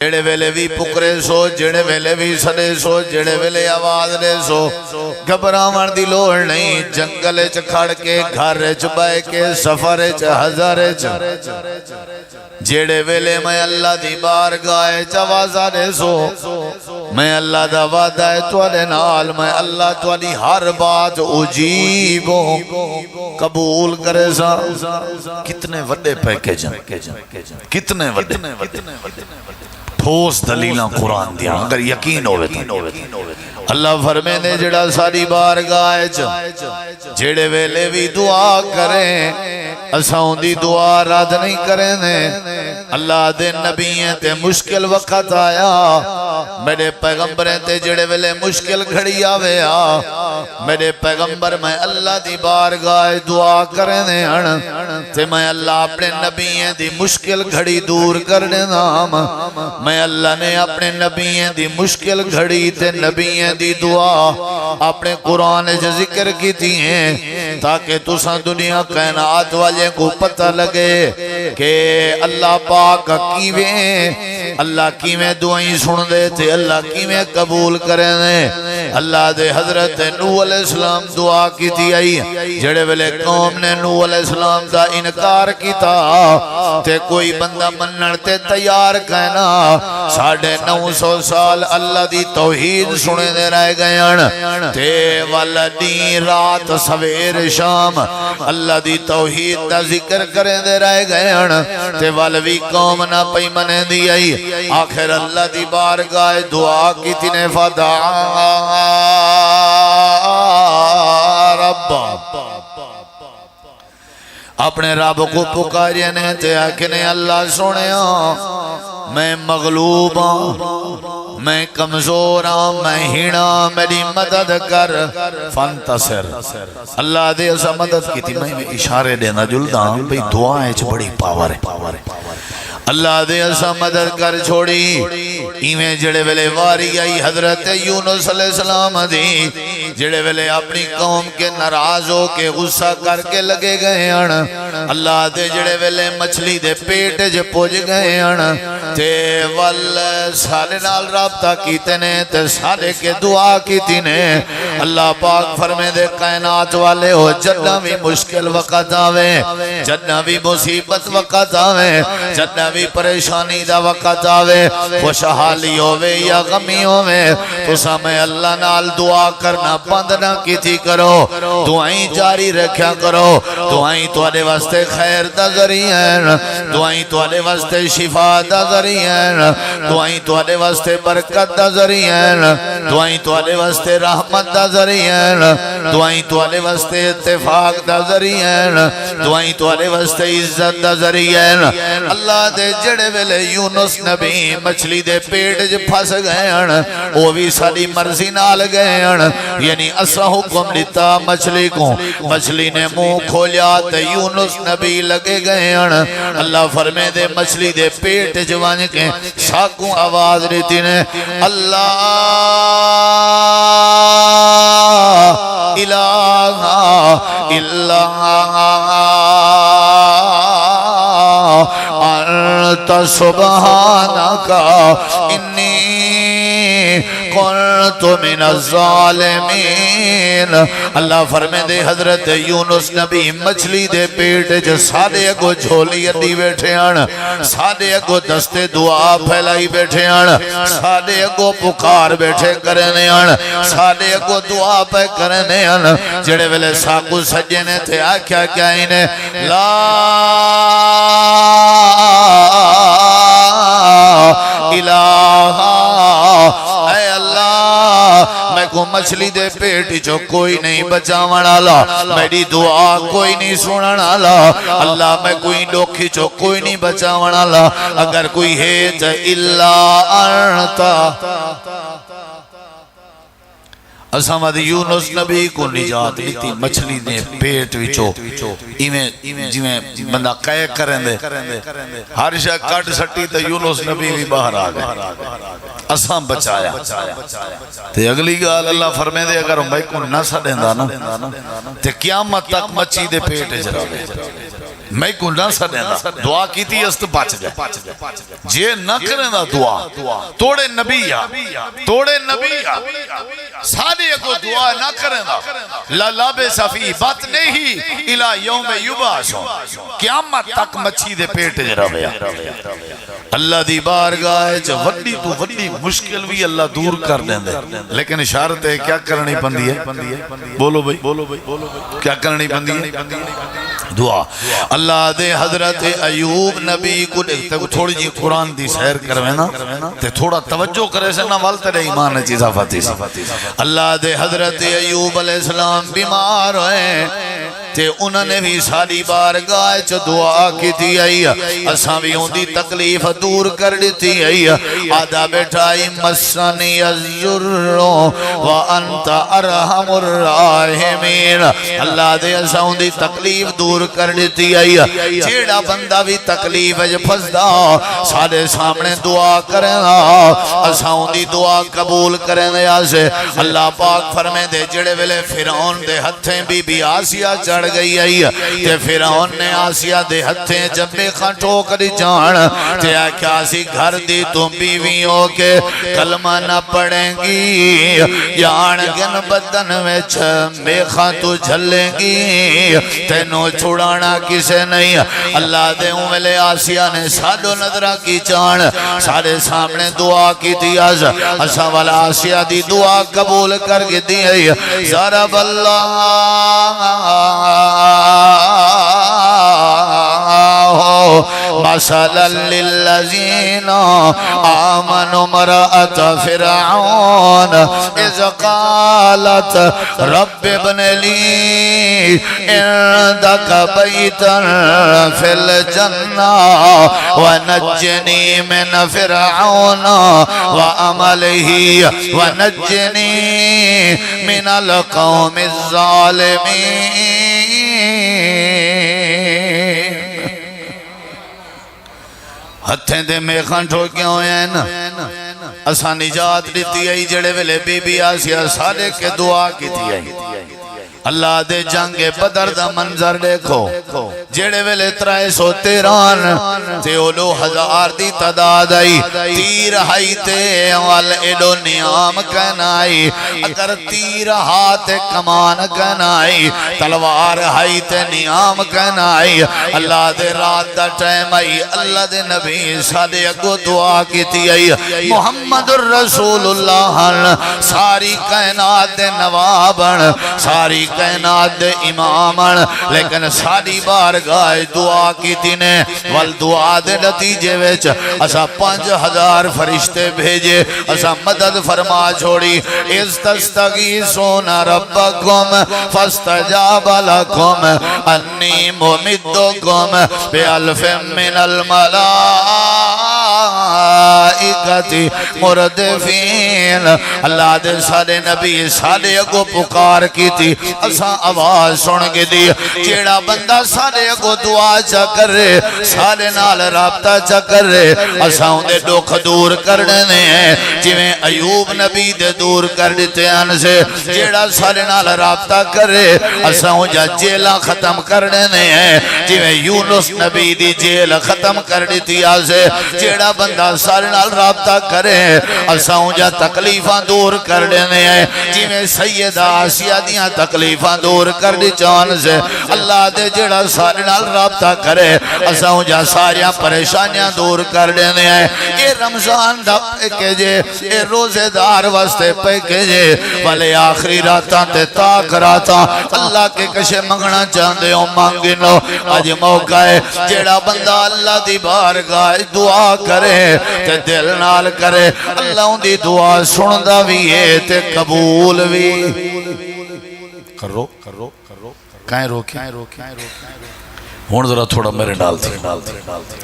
جڑے ویلے بھی پکرے سو جڑے ویلے بھی سڑے سو جڑے ویلے آواز دے سو گھبراون دی لوڑ نہیں جنگل چ کھڑ کے گھر چ بہ کے سفر چ ہزار چ جڑے ویلے میں اللہ دی بارگاہ چ آواز دے سو میں اللہ دا وعدہ ہے تواڈے نال میں اللہ تواڈی ہر بات اجیب قبول کرے سا کتنے وڈے پیکیج کتنے وڈے ٹھوس دلیلاں قرآن دیا اگر یقین ہوئے تو اللہ فرمے نے جڑا ساری بارگاہ جڑے ویلے بھی دعا کریں اساں دی دعا رد نہیں کریں نے اللہ دے نبییں تے مشکل وقت آیا میرے پیغمبریں تے جڑے ویلے مشکل گھڑی آوے میرے پیغمبر میں اللہ دی بارگاہ دعا کریں نے تے میں اللہ اپنے نبییں دی مشکل گھڑی دور کرنے نام میں اللہ نے اپنے نبییں دی مشکل گھڑی تے نبییں دی دعا اپنے قرآن جو ذکر کی تھی ہیں تاکہ تساں دنیا کائنات والے کو پتہ لگے کہ اللہ پاک کیویں اللہ کیویں دعائیں سن دے تھے اللہ کیویں قبول کریں دے اللہ دے حضرت نوح علیہ السلام دعا کی تھی آئی جڑے ویلے قوم نے نوح علیہ السلام دا انکار کیتا تے کوئی بندہ منن تے تیار کہنا 950 سال اللہ دی توحید سنے دے رہ گئے تے والدی رات سویر شام اللہ دی توحید دا ذکر کریں دے رہ گئے تے والوی قوم نہ پئی منے دی آئی آخر اللہ دی بارگاہ دعا کی تینے فدعا رب اپنے رب کو پکارے نے تے آکھنے اللہ سنیا میں مغلوب ہوں میں کمزور ہوں میں ہینا میری مدد کر فانتصر اللہ دے اسا مدد کی تھی میں اشارے دینا جلدہ ہوں بھئی دعائیں چھ بڑی پاور ہے اللہ دے اسا مدد کر چھوڑی ایویں جڑے ویلے واری آئی حضرت یونس علیہ السلام دی جڑے ویلے اپنی قوم کے ناراض ہو کے غصہ کر کے لگے گئے اللہ دے جڑے ویلے مچھلی دے پیٹ جو پوج گئے تے وال سارے نال رابطہ کیتے نے تے سارے کے دعا کیتی نے اللہ پاک فرمے دے کائنات والے ہو جنہ بھی مشکل وقت آوے جنہ بھی مصیبت وقت آوے جنہ بھی پریشانی دا وقت آوے خوشحالی ہووے یا غمی ہووے تو سامے اللہ نال دعا کرنا بند نہ کیتی کرو دعائیں جاری رکھیا کرو دعائیں تواڈے واسطے خیر دا ذریعہ ہیں دعائیں تواڈے واسطے شفا دا ذریعہ ہیں دعائیں تواڈے واسطے برکت دا ذریعہ ہیں دعائیں تواڈے واسطے رحمت دا ذریعہ ہیں دعائیں تواڈے واسطے اتفاق دا ذریعہ ہیں دعائیں تواڈے واسطے عزت دا ذریعہ ہیں اللہ دے جڑے ویلے یونس نبی مچھلی دے پیٹ جو پھس گئے ہیں وہ بھی ساری مرضی نال گئے ہیں یعنی اسا حکم دیتا مچھلی کو مچھلی نے منہ کھولیا تے یونس نبی لگے گئے ہیں اللہ فرمے دے مچھلی دے پیٹ جوان کے ساکوں آواز دیتی نے اللہ الہ الا انت سبحانک انی کنت من الظالمین اللہ فرمے دے حضرت یونس نبی مچھلی دے پیٹ جو سادے اگو جھولی اڈی بیٹھے ہیں سادے اگو دستے دعا پھیلائی بیٹھے ہیں سادے اگو پکار بیٹھے کرنے ہیں سادے اگو دعا پہ کرنے ہیں جڑے ویلے ساکو سجنے تھے آکھیا کیا انہیں لا الہ اے اللہ میں کو مچھلی دے پیٹ جو کوئی نہیں بچاون والا میری دعا کوئی نہیں سنن والا اللہ میں کوئی ڈوکھی جو کوئی نہیں بچاون والا اگر کوئی ہے تو الا انت اسامد یونس نبی کو نجات لیتی مچھلی نے پیٹ وچو جویں بندہ قے کریں دے ہر شاہ کٹ سٹی تو یونس نبی بھی باہر آ گئے اسام بچایا تے اگلی گال اللہ فرمے دے اگر ہم بھائی کو نہ سڑیں دا نا تے قیامت تک مچھی دے پیٹ جراوے میں کو نہ سنے دا دعا کی تھی است پاچ جائے جے نہ کریں دا دعا توڑے نبی سادے کو دعا نہ کریں دا لالاب صفی بات نہیں الہ یوم یبعثون قیامت تک مچھی دے پیٹ جرا بیا اللہ دی بارگاہ وڈی تو وڈی مشکل بھی اللہ دور کر دیں دے لیکن اشارت ہے کیا کرنی پندی ہے بولو بھئی کیا کرنی پندی ہے دعا اللہ دے حضرت ایوب نبی کو تھوڑی جی قرآن دی سیر کروے نا تے تھوڑا توجہ کرے سے نا والتے دے ایمان چیزا فاتی سی اللہ دے حضرت ایوب علیہ السلام بیمار ہوئے تے انہوں نے بھی ساری بارگاہ چ دعا کی تھی آئی اساں بھی ہوں دی تکلیف دور کر دیتی آئی آدھا بیٹھائی مسنی الزر وانت ارحم الراحمین اللہ دے اساں ہوں دی تکلیف دور کر دیتی آئی جیڑا بندہ بھی تکلیف ہے پھسدا سارے سامنے دعا کرنا اساں ہوں دی دعا قبول کرنے آسے اللہ پاک فرمے دے جڑے ویلے فرعون دے ہتھیں بی آسیہ چڑھ گئی آئی تے فرعون نے آسیہ دے ہتھیں جب میں خانٹو کری جان تے کیا سی گھر دی تم بیویوں کے کلمہ نہ پڑھیں گی یان گن بدن میں میں خانٹو جھلیں گی تینوں چھوڑانا کسے نہیں اللہ دے اوملے آسیہ نے سادو نظرہ کی چان سارے سامنے دعا کی تھی اسا والا آسیہ دی دعا قبول کر کے دی ہے ضرب اللہ مثلا للذین آمنوا امرأة فرعون اذ قالت رب ابن لی عندك بیتا فی الجنہ ونجنی من فرعون وعمله ونجنی من القوم الظالمین ہتھیں دے میں خانٹھو کیوں ہیں نا اساں نجات دیتی ہے جڑے ویلے بی بی آسیہ سارے کے دعا کی تھی ہے اللہ دے جنگ بدر دا منظر دیکھو جڑے ویلے 313 تے اولو ہزار دی تعداد آئی تیر ہائی تے وال ایڈو نیام کنائی اگر تیر ہاتھ کمان کنائی تلوار ہائی تے نیام کنائی اللہ دے رات دا ٹائم آئی اللہ دے نبی سادے اگو دعا کی تھی آئی محمد الرسول اللہ ساری کائنات دے نوابن ساری کائنات دے امامن لیکن ساری بارگاہ دعا کی تینے والدعا دے نتیجے ویچ اسا 5000 فرشتے بھیجے اسا مدد فرما چھوڑی اِذْ تَسْتَغِيثُونَ رَبَّكُمْ فَاسْتَجَابَ لَكُمْ أَنِّي مُمِدُّكُمْ بِأَلْفٍ مِّنَ الْمَلَائِكَةِ مُرْدِفِينَ اللہ دے سارے نبی سارے اگو پکار کی تھی اسا آواز سن کے دی جیڑا بندہ سارے اگو دعا چا کر رہے سارے نال رابطہ چا کر رہے اسا ہوں دے دکھ دور کرنے ہیں جویں ایوب نبی دے دور کر دیتے ہیں سے جیڑا سارے نال رابطہ کر رہے اسا ہوں جا جیلہ ختم کرنے ہیں جویں یونس نبی دی جیل ختم کر دیتی آسے جیڑا بندہ سارے نال رابطہ کرے اسا ہوں جا تکلیفاں دور کرنے ہیں جویں سیدہ آسیہ دیاں تکلیفاں دور کر دی چان سے اللہ دے جڑا سارے نال رابطہ کرے اسا ہوں جا ساریاں پریشانیاں دور کر دینے ہیں اے رمضان دا پہ جے اے روزے دار واسطے پہ جے والے آخری راتاں تے تاک راتاں اللہ کے کشے منگنا چاندے ہوں مانگی نو آج موقع ہے جڑا بندہ اللہ دی بارگاہ دعا کرے تے دل نال کرے اللہ ان دی دعا سندہ بھی ہے تے قبول بھی کرو کائیں روکیں ہون ذرا تھوڑا میرے ڈال تھی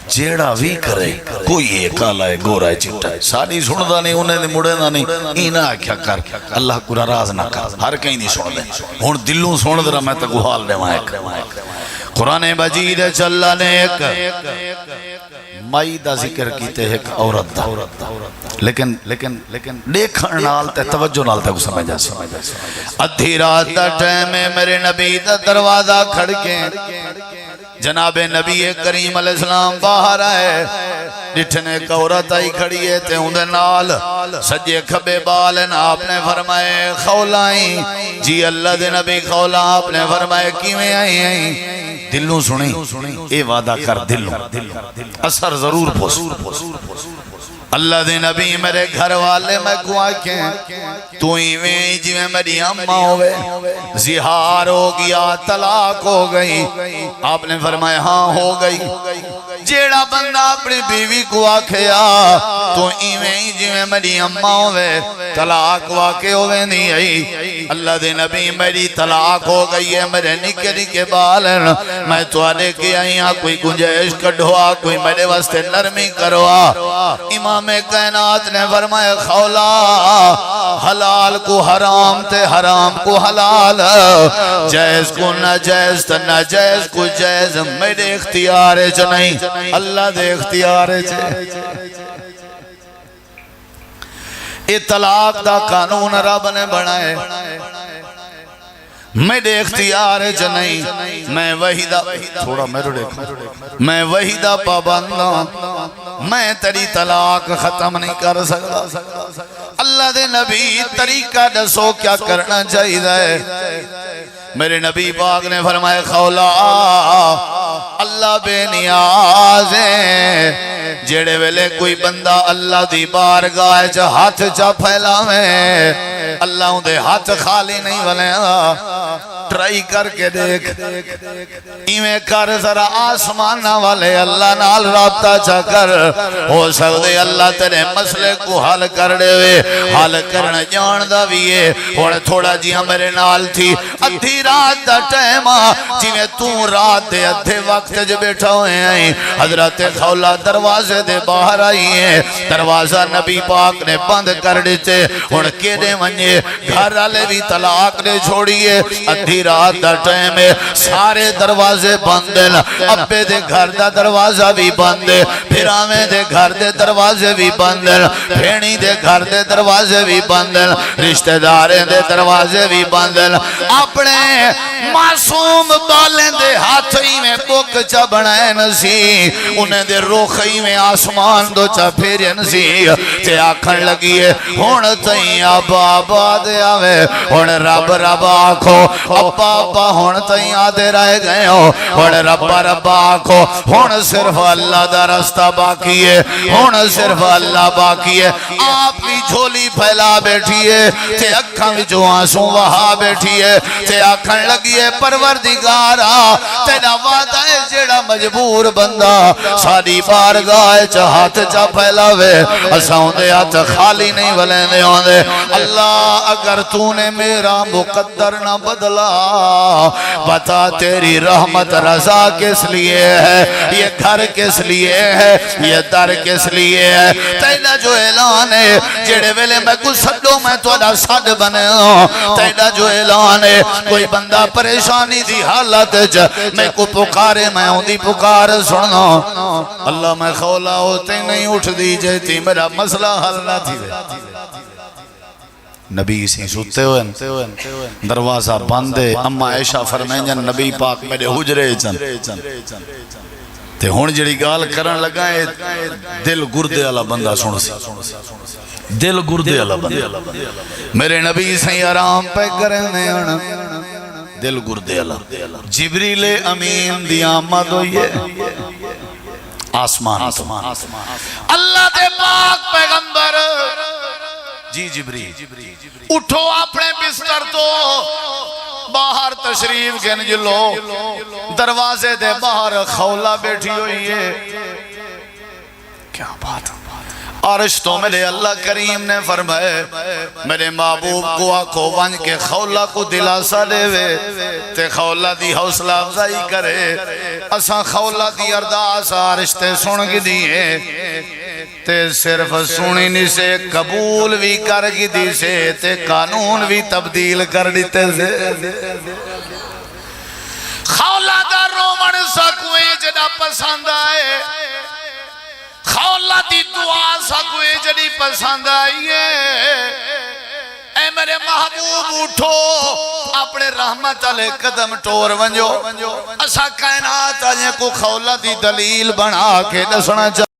جیڑا بھی کرے کوئی ہے کالا ہے گورا ہے چٹا ہے ساری سندہ نہیں انہیں دی مڑے نہ نہیں اینا کیا کر اللہ کو راز نہ کر ہر کہیں نہیں سن دے ہون دلوں سن ذرا میں تک حال دے وہاں قرآن مجید چلا نے ایک مائی دا ذکر کیتے ایک عورت دا لیکن دیکھن نال تے توجہ نال تے کو سمجھا ادھی رات دا ٹائم میرے نبی دا دروازہ کھڑکے جناب نبی کریم علیہ السلام باہر آئے ڈٹھنے ایک عورت آئی کھڑی ہے تے اندھے نال سجے کھبے بالن آپ نے فرمائے خولائیں جی اللہ دے نبی خولا آپ نے فرمائے کیویں آئیں دلوں سنیں اے وعدہ کر دلوں اثر ضرور پوس اللہ دے نبی میرے گھر والے میں کو آکھیں تو ایویں جی میں میری اممہ ہوئے زہار ہو گیا طلاق ہو گئی آپ نے فرمایا ہاں ہو گئی جیڑا بندہ اپنی بیوی کو آکھیا تو ایویں جی میں میری اممہ ہوئے طلاق واقع ہوئے نہیں آئی اللہ دے نبی میری طلاق ہو گئی ہے میرے نکے نکے بالن میں تو آنے کے آئی ہاں کوئی گنجائش کڑھوا کوئی میرے واسطے نرمی کروا امام کائنات نے فرمایا خولا حلال کو حرام تے حرام کو حلال جائز کو ناجائز تے ناجائز کو جائز میرے اختیار چ نہیں اللہ دے اختیار چ اے طلاق دا قانون رب نے بنائے میرے اختیار چ نہیں میں وہی دا تھوڑا میرے دیکھو میں وہی دا پابنداں میں تیری طلاق ختم نہیں کر سکتا اللہ دے نبی طریقہ دسو کیا کرنا چاہیے میرے نبی پاک نے فرمایا خولا اللہ بے نیاز ہے جیڑے ویلے کوئی بندہ اللہ دی بارگاہ چ ہاتھ چا پھیلاویں اللہ ان دے ہاتھ خالی نہیں ولے ٹرائی کر کے دیکھ ایویں کر ذرا آسمانہ والے اللہ نال رابطہ چا کر ہو سکتے اللہ تیرے مسئلے کو حل کر دے ہوئے حل کرنا جاندہ بھی ہے اور تھوڑا جی میرے نال تھی ادھی رات دا ٹیمہ جی میں تو رات دے ادھے وقت جو بیٹھا ہوئے ہیں حضرت خولا دروازے دے باہر آئی ہیں دروازہ نبی پاک نے بند کر دیتے اور کیڑے منجے گھر والے بھی طلاق نے چھوڑیے ادھی رات دا ٹائم ہے سارے دروازے بند ہیں ابے دے گھر دا دروازہ بھی بند ہے پھراویں دے گھر دے دروازے بھی بند ہیں پھینی دے گھر دے دروازے بھی بند ہیں رشتہ داریں دے دروازے بھی بند ہیں اپنے معصوم بالیں دے ہاتھی میں بک چا بنائے نسی انہیں دے روخی میں آسمان دو چا پھیرے نسی تے آکھن لگی ہے ہون تئیں آبا آبا دے آوے ہون رب رب آکھو ابا ابا ہون تئیں آدھے رہ گئے ہو ہون رب رب آکھو ہون صرف اللہ دا رستہ باقی ہے ہون صرف اللہ باقی ہے آپ بھی جھولی پھیلا بیٹھی ہے تے اکھاں بھی جو آنسوں وہاں بیٹھی ہے تے آکھن لگی ہے پروردگارا تیرا وعدہ ہے جیڑا مجبور بندہ ساری بارگاہ چا ہاتھ چا پھیلاوے اساں دے ہاتھ خالی نہیں ولیں دے ہوں دے اللہ اگر تو نے میرا مقدر نہ بدلا بتا تیری رحمت رضا کس لیے ہے یہ گھر کس لیے ہے یہ در کس لیے ہے تینا جو اعلان ہے جیڑے ویلے میں کچھ سڈو میں تو ادا سڈ بنے ہوں تینا جو اعلان ہے کوئی بندہ پریشانی دی حالت میں کو پکارے میں ہوں دی پکار سننا اللہ میں خولا ہوتے نہیں اٹھ دی جیتی میرا مسئلہ حل نہ تھی نبی اسی سوتے ہوئے دروازہ بندے اما عائشہ فرمائیں جن نبی پاک میرے حجرے چن تے ہون جڑی گال کرن لگائے دل گردے والا بندہ سن سی دل گردے والا بندہ میرے نبی سے آرام پہ کرنے دل گردے والا جبریل امین دی آمد ہوئیے آسمان اللہ دے پاک پیغمبر جی جبریل اٹھو اپنے بستر تو باہر تشریف گن جلو دروازے دے باہر خولا بیٹھی ہوئی ہے کیا بات عرش تو میرے اللہ کریم نے فرمائے میرے محبوب کو آنکھو ونج کے خولا کو دلاسا دے وے تے خولا دی حوصلہ افزائی کرے اساں خولا دی ارداس عرش تے سنگ دیئے تے صرف سنی نہیں سے قبول بھی کر گی دی سے تے قانون بھی تبدیل کر دیتے سے خولا دا رومن سکوے جدا پسند آئے خولا دی دعا سکوے جڑی پسند آئیے اے میرے محبوب اٹھو اپنے رحمت علیہ قدم ٹور ونجو اسا کائنات آجے کو خولہ دی دلیل بنا کے دسنا چاہتے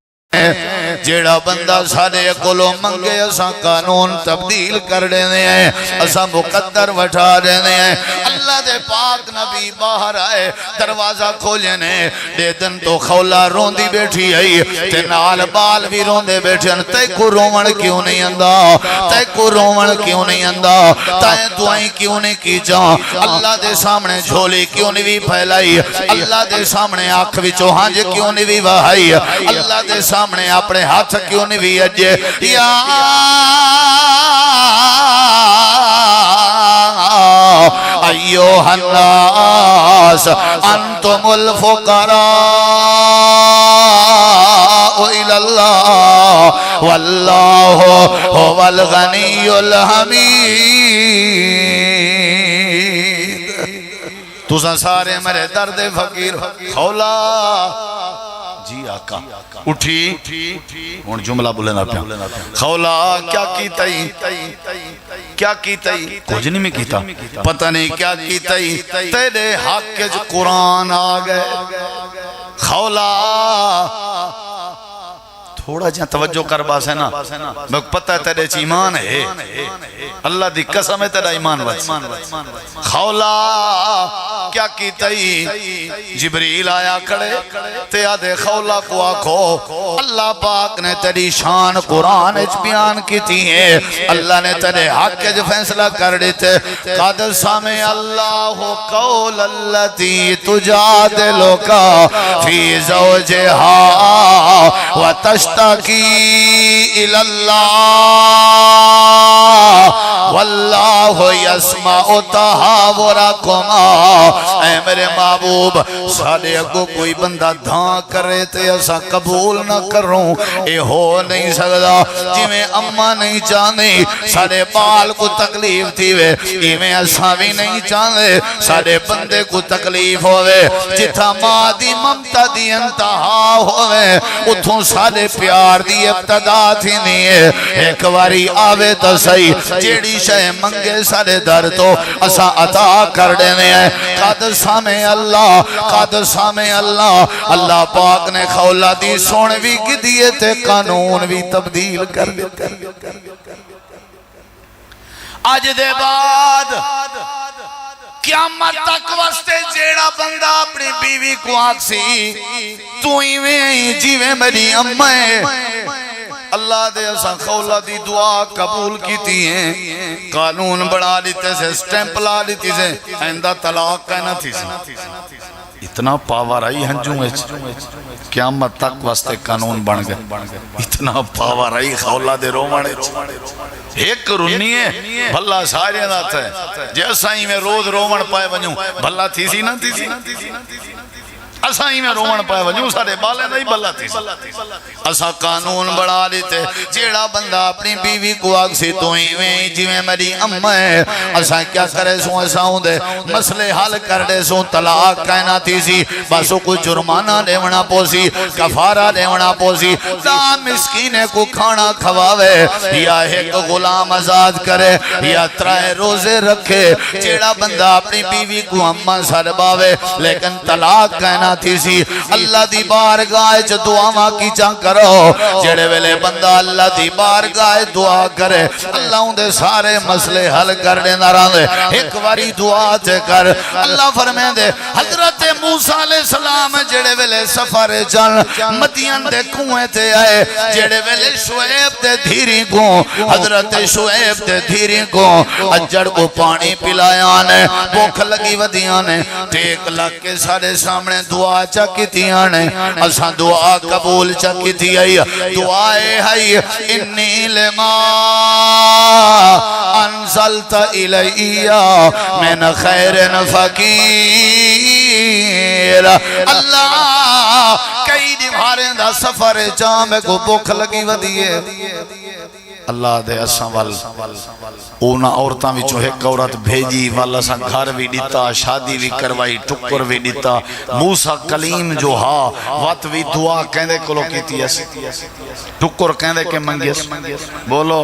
جیڑا بندہ سارے کولو منگے اسا قانون تبدیل کر دینے ہیں اسا مقدر وٹھا دینے ہیں اللہ دے پاک نبی باہر آئے دروازہ کھولنے دے دن تو خولہ روندی بیٹھی آئی تے نال بال بھی روندے بیٹھے تے کو رومن کیوں نہیں اندہ تے کو رومن کیوں نہیں اندہ تے دعائیں کیوں نہیں کی جان اللہ دے سامنے جھولی کیوں نہیں بھی پھیلائی اللہ دے سامنے آنکھ بھی چوہانج کیوں نہیں بھی وہائی اللہ دے سامنے اپنے ہاتھ کیوں نہیں بھی اجے یا ایوہ الناس انتم الفقراء الى اللہ واللہ هو الغنی الحمید تُسا سارے میرے درد فقیر خولا جی آقا اٹھی اور جملہ بولنا پیا خولا کیا کیتائی کیا کیتائی کچھ نہیں میں کیتا پتہ نہیں کیا کیتائی تیرے حق کے جو قرآن آگئے خولا تھوڑا جہاں توجہ کر باس ہے نا میں پتہ ہے تیرے چی ایمان ہے اللہ دی قسم ہے تیرا ایمان وچ خولا کیا کیتائی جبریل آیا کھڑے تے آدھے خولا کو آکھو اللہ پاک نے تیری شان قرآن اچ بیان کی تھی ہے اللہ نے تیرے حق کے جو فیصلہ کر دیتے قد سامع اللہ قول اللتی تجادلک فی زوجہا وتشتکی الی اللہ واللہ یسمع تحاورکما اے میرے محبوب سارے اگو کوئی بندہ دھاں کرے تے ایسا قبول نہ کروں اے ہو نہیں سکتا جی میں اممہ نہیں چاہنے سارے بال کو تکلیف تھی وے یہ میں ایسا بھی نہیں چاہنے سارے بندے کو تکلیف ہوئے جتھا ماں دی ممتا دی انتہا ہوئے اتھوں سارے پیار دی ابتدا تھی نہیں ہے ایک واری آوے تو صحیح جیڑی شے منگے سارے در تو اسا عطا کر دینے ہیں قد سامع اللہ قد سامع اللہ اللہ پاک نے خولا دی سونے بھی کی دیئے تے قانون بھی تبدیل کر دیتے آج دے بعد قیامت تک واسطے جیڑا بندہ اپنی بیوی کو آکسی تو ایویں جیویں میری امیں اللہ دے اسا خولا دی دعا قبول کیتی ہیں قانون بڑھا لیتے سے سٹیمپ لا لیتی سے آئندہ طلاق کہنا تھی سے اتنا پاور آئی ہنجوں قیامت تک واسطے قانون بن گئے اتنا پاور آئی خولا دے رومانے ایک رنی ہے بھلا سارے نات ہے جیسا ہی میں روز رومن پائے ونیوں بھلا تھی سی نہ تھی سی اسا ہی میں رومن پائے ونیوں سارے بالے نہیں بھلا تھی سی اسا قانون بڑھا لیتے جیڑا بندہ اپنی بیوی کو آگسی تو ہی جی میں میری امہ ہے اسا کیا کرے سوں ایسا ہوں دے مسئلے حل کر دے سوں طلاق کہنا تھی سی بسو کو جرمانہ لیونا پوسی کفارہ لیونا پوسی دا مسکینے کو کھانا کھواوے یا ایک غلام آزاد کرے یا ترائے روزے رکھے جیڑا بندہ اپنی بیوی کو امہ سرباوے لیکن طلاق کہنا تھی سی اللہ دی بارگاہ چ دعا کی چاں کرو جڑے ویلے بندہ اللہ دی بارگاہ دعا کرے اللہ ان دے سارے مسئلے حل کر دینا رہے ایک واری دعا تے کر اللہ فرمائے دے حضرت موسیٰ علیہ السلام جڑے ویلے سفر چل مدین دے کنویں تے آئے جڑے ویلے شعیب دے دھیری کو حضرت شعیب دے دھیری کو اجڑ کو پانی پلایا نے بھوک لگی ودیاں نے ٹیک لگ کے سارے سامنے دعا چکی تیاں نے اساں دعا قبول چکی تھی آئی دعائے ہے انی لما انزلت الیہ من خیر فقیر اللہ کئی کئی دیواریں دا سفر چاہ میں کو بھوک لگی ودیے اللہ دے اساں وال اونا عورتاں وچوں ایک عورت بھیجی والا سا گھر بھی دیتا شادی بھی کروائی ٹکر بھی دیتا موسیٰ کلیم جو ہا وات بھی دعا کہندے کلو کیتی ایسی ٹکر کہندے کے منگیس بولو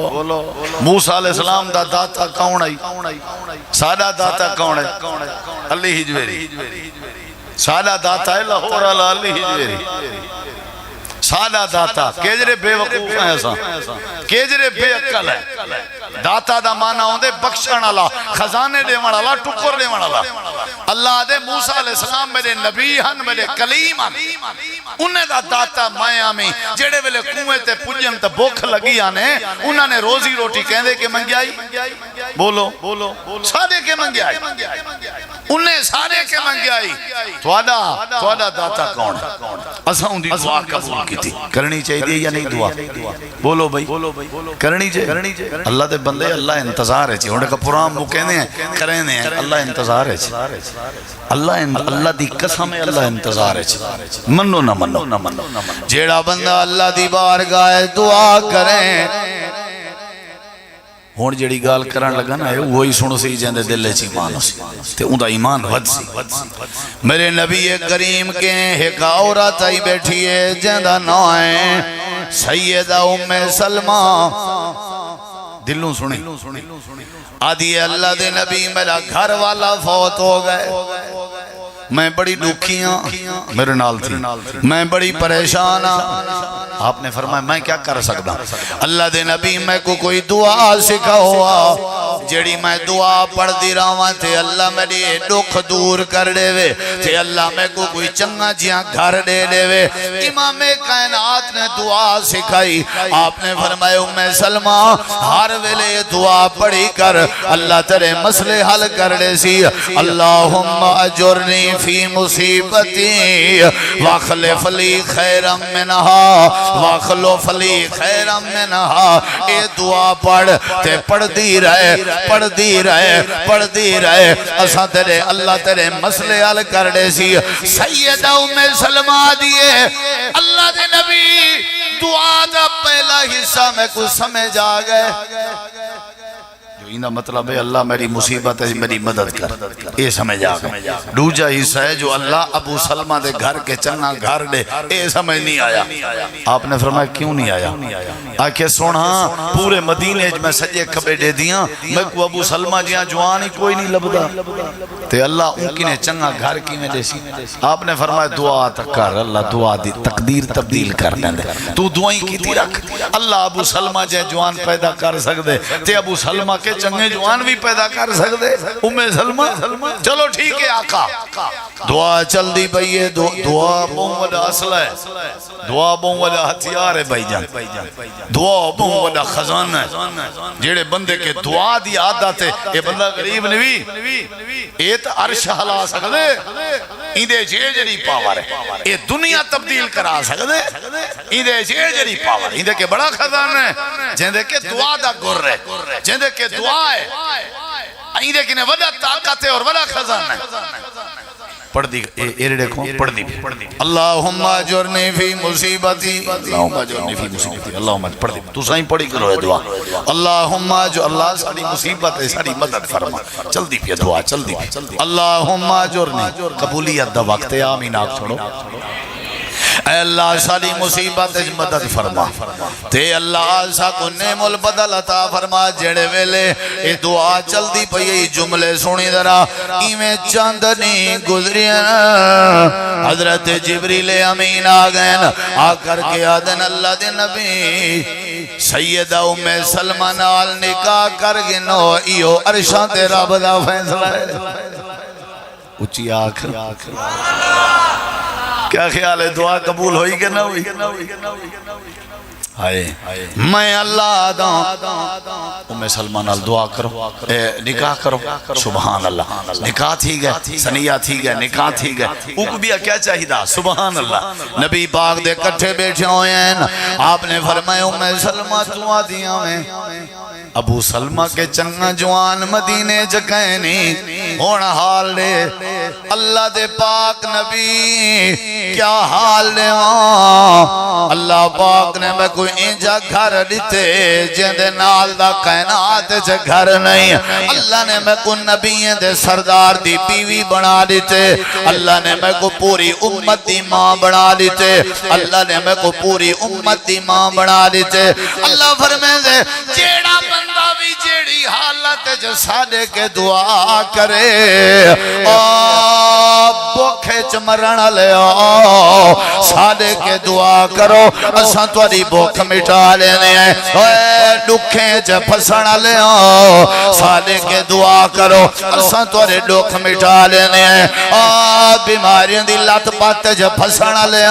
موسیٰ علیہ السلام دا داتا کون آئی سادہ داتا کون ہے علی حجویری سادہ داتا ہے لاہور علی حجویری سادہ داتا کیجرے بے وقوف ہیں ایسا کیجرے بے عقل ہے داتا دا مانا ہوندے بخشن اللہ خزانے دیوان اللہ ٹکر دیوان اللہ اللہ دے موسیٰ علیہ السلام میرے نبی ہن میرے کلیم ہن انہیں دا داتا مائیاں میں جڑے ویلے کنویں تے پجن تے بھوک لگی آنے انہوں نے روزی روٹی کہندے کہ منگی آئی بولو سادے کے منگی آئی انہیں سارے کے منگی آئی توڑا داتا کون اساں ان دی دعا قبول کی تھی کرنی چاہیے یا نہیں دعا بولو بھائی کرنی چاہیے اللہ دے بندے اللہ انتظار ہے انہوں نے کہا پرام وہ کہنے ہیں کرنے ہیں اللہ انتظار ہے اللہ دی قسم ہے اللہ انتظار ہے منو نہ منو جیڑا بندہ اللہ دی بارگاہ دعا کریں ہون جیڑی گال کرن لگا نا وہی سنو سی جاندے دلے چی ایمان ہو سی تے اون دا ایمان ود سی میرے نبی کریم کے ایک عورت آئی بیٹھی ہے جاندہ نائیں سیدہ ام سلمہ دلوں سنی آدھی اللہ دے نبی میرا گھر والا فوت ہو گئے میں بڑی دکھیاں میرے نال تھی میں بڑی پریشان آپ نے فرمایا میں کیا کر سکتا اللہ دے نبی میں کو کوئی دعا سکھا ہوا جڑی میں دعا پڑھ دی رہا تھے اللہ میری دکھ دور کر دے وے تھے اللہ میں کو کوئی چنگا جیاں گھر دے دے وے امام کائنات نے دعا سکھائی آپ نے فرمایا ام سلمہ ہر ویلے دعا پڑھی کر اللہ تیرے مسئلے حل کر دے سی اللہم اجرنی فی مصیبتی واخلف لی خیرم منہا واخلف لی خیرم منہا اے دعا پڑھ تے پڑھ دی رہے اسا تیرے اللہ تیرے مسئلے حل کر دے سی سیدہ ام سلمہ دیئے اللہ دے نبی دعا دا پہلا حصہ میں کچھ سمجھ آ گئے انہا مطلب ہے اللہ میری مصیبت ہے میری مدد کر اے سمجھ آگا دوجہ حصہ ہے جو اللہ ابو سلمہ دے گھر کے چنگا گھر دے اے سمجھ نہیں آیا آپ نے فرمایا کیوں نہیں آیا آکے سونا پورے مدینے میں سجے کبے دے دیاں میں کو ابو سلمہ جیاں جوانی کوئی نہیں لبدا تے اللہ ان کی نے چنگا گھر کی میں دے سی آپ نے فرمایا دعا تکر اللہ دعا دی تقدیر تبدیل کر دے تو دعائیں کی تھی رکھ اللہ ابو سلمہ جے جوان پیدا کر سکتے تے ابو سلمہ کے چنگے جوان بھی پیدا کر سکتے ام سلمہ چلو ٹھیک ہے آقا دعا چل دی بھئیے دعا بہن وڈا اصل ہے دعا بہن وڈا ہتھیار ہے بھائی جان دعا بہن وڈا خزان ہے جیڑے بندے کے دعا دی عادت ہے یہ بندہ غریب نوی یہ تو عرش حلا سکتے ایندے جیڑی پاور ہے یہ دنیا تبدیل کرا سکتے ایندے جیڑی پاور ایندے کے بڑا خزان ہے جیندے کے دعا دا گر ہے جیندے کے دعا ہے ایندے کی نے وڈا طاقت ہے اور وڈا خزان ہے پڑھ دی ایرے دیکھو پڑھ دی اللہم اجرنی فی مصیبتی اللہم اجرنی فی مصیبتی اللہم اجرنی پڑھ دی تو سائیں پڑھی کرو ہے دعا اللہم اجرنی اللہ ساری مصیبت ہے ساری مدد فرما چل دی پیا دعا چل دی اللہم اجرنی قبولیت دا وقت ہے آمین آگ چھوڑو اے اللہ ساری مصیبت اج مدد فرما تے اللہ سا کو نعم البدل عطا فرما جڑے ویلے اے دعا چل دی پئی جملے سنی ذرا ایویں چاندنی گزریاں حضرت جبریل امین آ گئے آ کر کے آدن اللہ دے نبی سیدہ ام سلمہ نال نکاح کر گنو ایو عرشاں تے رب دا فیصلہ ہے اچھی آخر کیا خیال ہے دعا قبول ہوئی کہ نہ ہوئی میں اللہ دا ام سلمہ نال دعا کرو نکاح کرو سبحان اللہ نکاح تھی گئے سنیہ تھی گئے نکاح تھی گئے اقبیہ کیا چاہی دا سبحان اللہ نبی پاک دے کٹھے بیٹھے ہوئے ہیں آپ نے فرمایا ام سلمہ دعا دیا میں ابو سلمہ کے چنگا جوان مدینے چکینی ہونا حال دے اللہ دے پاک نبی کیا حال دے اللہ پاک نے میں کوئی انجا گھر دیتے جن دے نال دا کائنات چے گھر نہیں اللہ نے میں کو نبییں دے سردار دی بیوی بنا دیتے اللہ نے میں کو پوری امت دی ماں بنا دیتے اللہ نے میں کو پوری امت دی ماں بنا دیتے اللہ فرمائے دے جیڑا بندہ بھی جیڑی حالت جو سادے کے دعا کرے بوکھے چمرن لے سادے کے دعا کرو اساں تواری بوکھ مٹا لینے ہیں دکھیں جے پھسن لے سادے کے دعا کرو اساں تواری دکھ مٹا لینے ہیں بیماریاں دی لات پات جے پھسن لے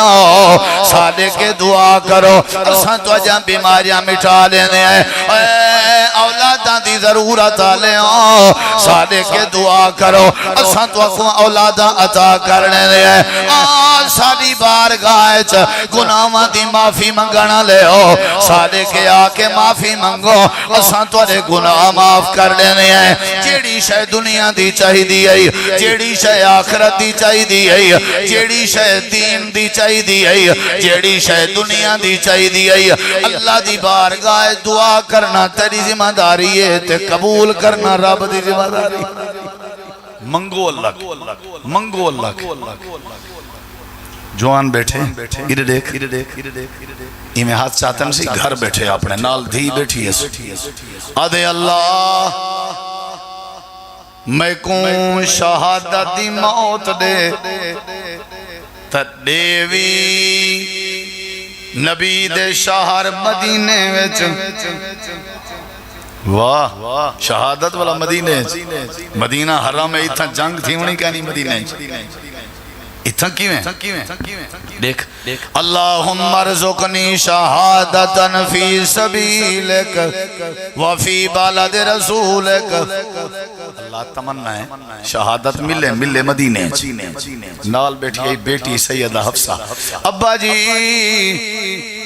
سادے کے دعا کرو اساں تواری بیماریاں مٹا لینے ہیں اولاداں دی ضرورت لے سادے کے دعا کرو اساں تو اولاداں عطا کرنے لے ساری بارگاہ چ گناہاں دی معافی منگنا لے سادے کے آ کے معافی منگو اساں تواڈے گناہ معاف کر لینے ہیں جیڑی شے دنیا دی چاہیدی ہے جیڑی شے آخرت دی چاہیدی ہے جیڑی شے دین دی چاہیدی ہے جیڑی شے دنیا دی چاہیدی ہے اللہ دی بارگاہ دعا کرنا تیری ذمہ داری ہے تے قبول کرنا رب دی ذمہ داری منگو اللہ منگو اللہ جوان بیٹھے ادھر دیکھ میں ہاتھ چاہتن سی گھر بیٹھے اپنے نال دھی بیٹھی ہے آدھے اللہ میں کون شہادت دی موت دے تدیوی نبی دے شہر مدینے وچ واہ شہادت والا مدینے مدینہ حرام ہے اتھا جنگ تھی ونی کہنی مدینے اتھا کیویں دیکھ اللہم ارزقنی شہادتن فی سبیلک وفی بالد رسولک اللہ تمنا ہے شہادت ملے مدینے نال بیٹھی بیٹی سیدہ حفصہ ابا جی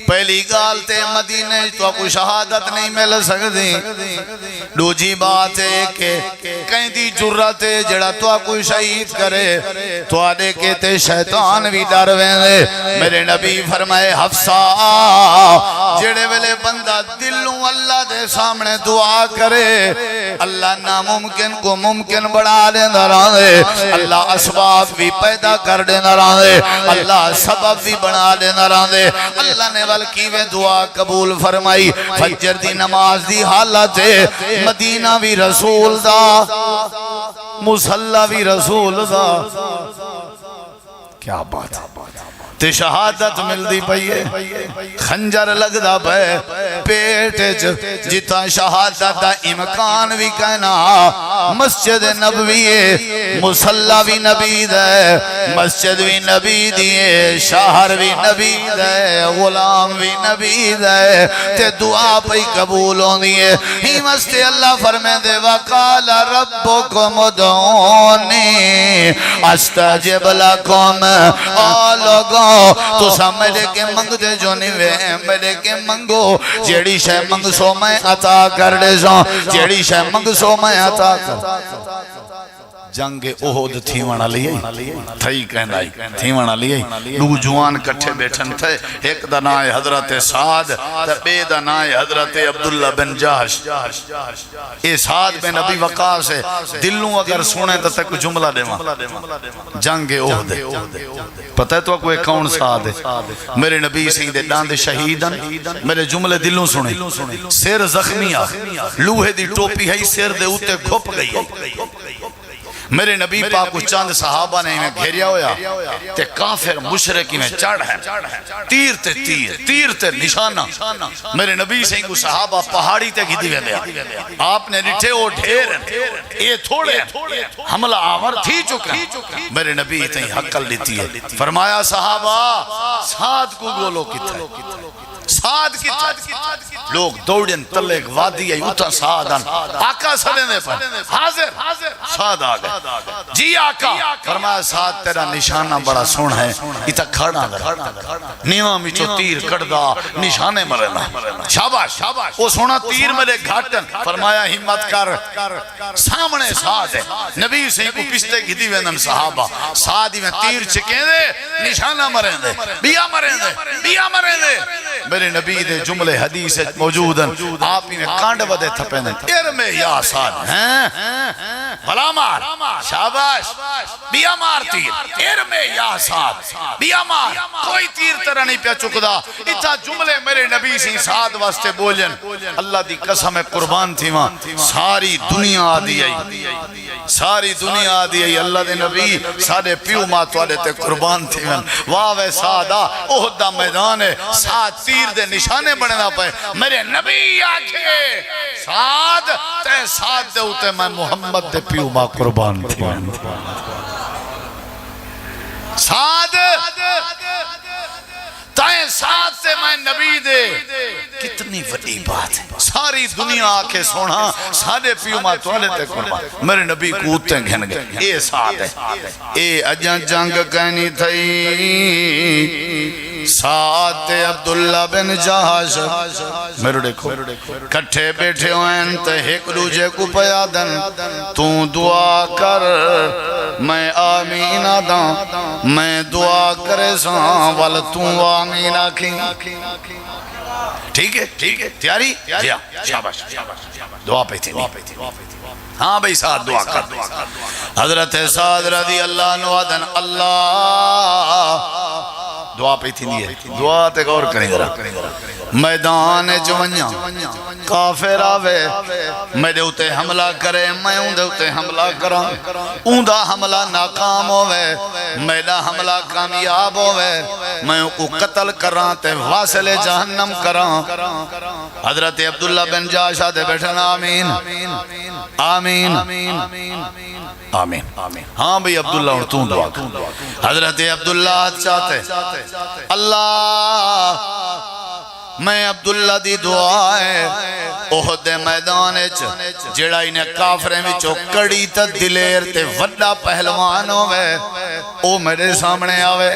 پہلی گال تے مدینے تو کوئی شہادت نہیں مل سکتی دوجی بات ہے کہ کہیں دی جرت ہے جڑا تو کوئی شہید کرے تو آدھے کے تے شیطان بھی ڈر ویندے میرے نبی فرمائے حفصہ جڑے ویلے بندہ دلوں اللہ دے سامنے دعا کرے اللہ ناممکن کو ممکن بڑھا دینا رہے اللہ اسباب بھی پیدا کر دینا رہے اللہ سبب بھی بنا دینا رہے اللہ نے کیویں دعا قبول فرمائی فجر دی نماز دی حالت مدینہ بھی رسول دا مصلی بھی رسول دا کیا بات تے شہادت مل دی پئیے خنجر لگ دا پہ پیٹ جتا شہادت دا امکان بھی کہنا مسجد نبوی مصلی بھی نبی دے مسجد بھی نبی دیے شہر بھی نبی دے غلام بھی نبی دے تے دعا پہ قبول ہوں دیے ہی مستے اللہ فرمے دے وقال ربکم ادعونی استجب لکم آلوگوں تو سا میرے کے منگ دے جو نیوے میرے کے منگو جیڑی شے منگ سو میں عطا کر دے سو جیڑی شے منگ سو میں عطا کر جنگ احد تھیونا لیے تھئی کہنائی تھیونا لیے دو جوان کٹھے بیٹھن تھے ایک دا نائے حضرت سعد بے دا نائے حضرت عبداللہ بن جاش اے سعد بن ابی وقاص ہے دلوں اگر سنے تو تک جملہ دے جنگ احد پتہ ہے تو کوئی کون سعد ہے میرے نبی سید ڈاند شہیدن میرے جملے دلوں سنے سیر زخمی آ لوہے دی ٹوپی ہے سیر دے اوتے گھپ گئی میرے نبی پاک کو چاند صحابہ نے انہیں گھیریا ہویا تے کافر مشرقی میں چڑھ ہے تیر تے تیر تیر تے نشانہ میرے نبی سے کو صحابہ پہاڑی تے گھدی وے لیا آپ نے رٹھے وہ ڈھیر اے تھوڑے حملہ آور تھی چکا میرے نبی تے حقل لیتی ہے فرمایا صحابہ ساتھ کو گولو کتا ہے سعد کی لوگ دوڑن تلے ایک وادی ہے اتھا سعد آن آقا سڑنے پر حاضر سعد آگئے جی آقا فرمایا سعد تیرا نشانہ بڑا سن ہے اتھا کھڑا گر نیوام چو تیر کردہ نشانے مرنا شاباش وہ سونا تیر مرے گھاٹن فرمایا ہمت کر سامنے سعد ہے نبی سے کو پستے گھدی ویندن صحابہ سعد ہی میں تیر چکیں دے نشانہ مریں دے بیا مریں دے میرے نبی دے جملے حدیث موجودن آپ ہی میں کانڈ ودے تھپیں دیں ارمے یا سعد بھلا مار شاباش بیا مار تیر ارمے یا سعد بیا مار کوئی تیر ترہ نہیں پیا چکدا اتھا جملے میرے نبی سے سعد واسطے بولن اللہ دی قسم قربان تھی ماں ساری دنیا آدھی آئی ساری دنیا آدھی آئی اللہ دے نبی سارے پیو ماں توڑے تے قربان تھی من واہ وے سعدہ اہدہ میدان ہے سعد تیر دے نشانے بڑھنا پائے میرے نبی آکھے سعد دے ہوتے میں محمد دے پیو ماں قربان تھی من سعد تائیں ساتھ سے میں نبی دے کتنی وڈی بات ہے ساری دنیا آکے سونا سارے پیو ماں توالے تے قربان میرے نبی کوتے گھن گئے اے ساتھ ہے اے اجان جنگ کہنی تھئی ساتھ عبداللہ بن جہاش میرے دیکھو کٹھے بیٹھے ہوئیں تے ایک دوجے کو پیادن تو دعا کر میں آمین آدھاں میں دعا کرے ساں وال تو آمین آکھیں ٹھیک ہے تیاری جی شاباش دعا پہ تھی ہاں بھئی ساتھ دعا کر حضرت سعد رضی اللہ عنہ اللہ دعا پہ تھی نہیں ہے دعا تے غور کریں ذرا میدان جوانیاں کافر آوے میرے ہوتے حملہ کرے میں اوندے ہوتے حملہ کراں اوندہ حملہ ناکام ہوئے میرا حملہ کامیاب ہوئے میں کو قتل کراں تے واصل جہنم کراں حضرت عبداللہ بن جاشا دے بیٹھنا آمین آمین آمین ہاں بھئی عبداللہ اور توں دعا کر حضرت عبداللہ چاہتے اللہ میں عبداللہ دی دعا ہے احد میدان جڑا انہیں کافریں وچوں کڑی تا دلیر تے وڈا پہلوان ہوئے او میرے سامنے آوے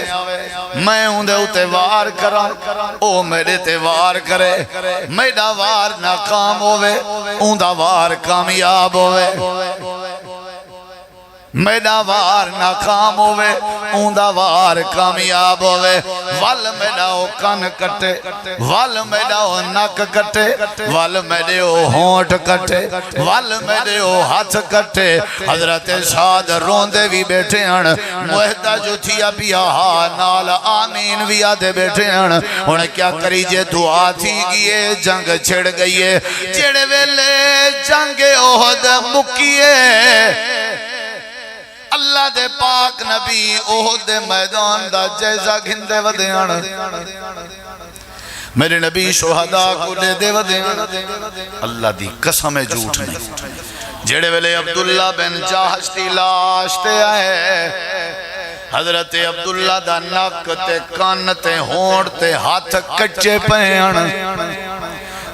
میں اندے ہوتے وار کرا او میرے تے وار کرے میڈا وار ناکام ہوئے اندہ وار کامیاب ہوئے میڈا وار ناکام ہوئے اوندہ وار کامیاب ہوئے وال میڈا او کن کٹے وال میڈا او نک کٹے وال میڈے او ہونٹ کٹے وال میڈے او ہاتھ کٹے حضرت سعد روندے بھی بیٹھے ہیں موہدہ جو تھیا بھی آہا نال آمین بھی آدھے بیٹھے ہیں انہیں کیا کریجے دعا تھی گئے جنگ چھڑ گئیے جڑے ویلے جنگ احد مکیے اللہ دے پاک نبی احد میدان دا جیزہ گھندے ودیان میرے نبی شہداء کو لے دے ودیان اللہ دی قسم جھوٹ نہیں جڑے ویلے عبداللہ بن جہش دی لاش تے آئے حضرت عبداللہ دا نک تے کان تے ہونٹ تے ہاتھ کچے پہن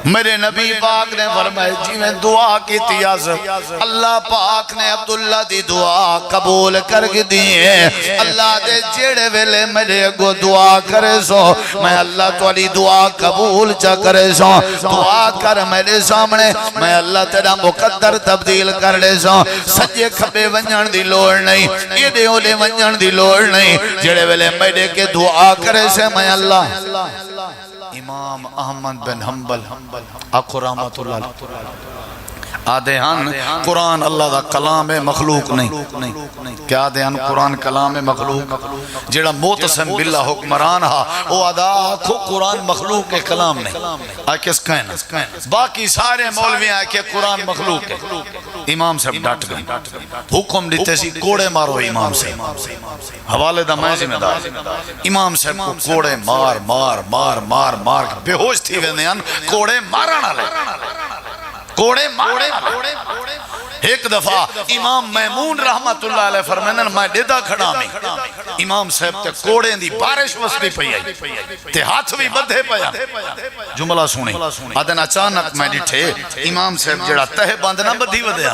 میرے نبی پاک نے فرمائے جی میں دعا کی تیاز اللہ پاک نے عبداللہ دی دعا قبول کر دیئے اللہ دے جیڑے ویلے میرے کو دعا کرے سو میں اللہ توالی دعا قبول چا کرے سو دعا کر میرے سامنے میں اللہ تیرا مقدر تبدیل کر لے سو سجے کھبے ونجن دی لوڑ نہیں ایڈے اولے ونجن دی لوڑ نہیں جیڑے ویلے میرے کے دعا کرے سے میں اللہ امام احمد بن حنبل آقو رحمت اللہ آدھے ہن قرآن اللہ دا کلام مخلوق نہیں کیا آدھے ہن قرآن کلام مخلوق جیڑا موتسم باللہ حکمران ہا وہ آدھا آکھو قرآن مخلوق کے کلام نہیں آکے اس کہنا باقی سارے مولوی آکے قرآن مخلوق ہے امام صاحب ڈاٹ گئے حکم دیتے سی کوڑے مارو امام صاحب حوالے دا میں ذمہ دار امام صاحب کو کوڑے مار مار مار مار مار بے ہوش تھی ویندے ہیں کوڑے مارنا لے کوڑے مارے ایک دفعہ امام میمون رحمت اللہ علیہ فرمائن میں دیدہ کھڑا میں امام صاحب تے کوڑیں دی بارش وستی پئی آئی تے ہاتھ بھی بدھے پیا جملہ سنی آدھن اچانک میں ڈٹھے امام صاحب جڑا تہ بند نہ بدھی ودیا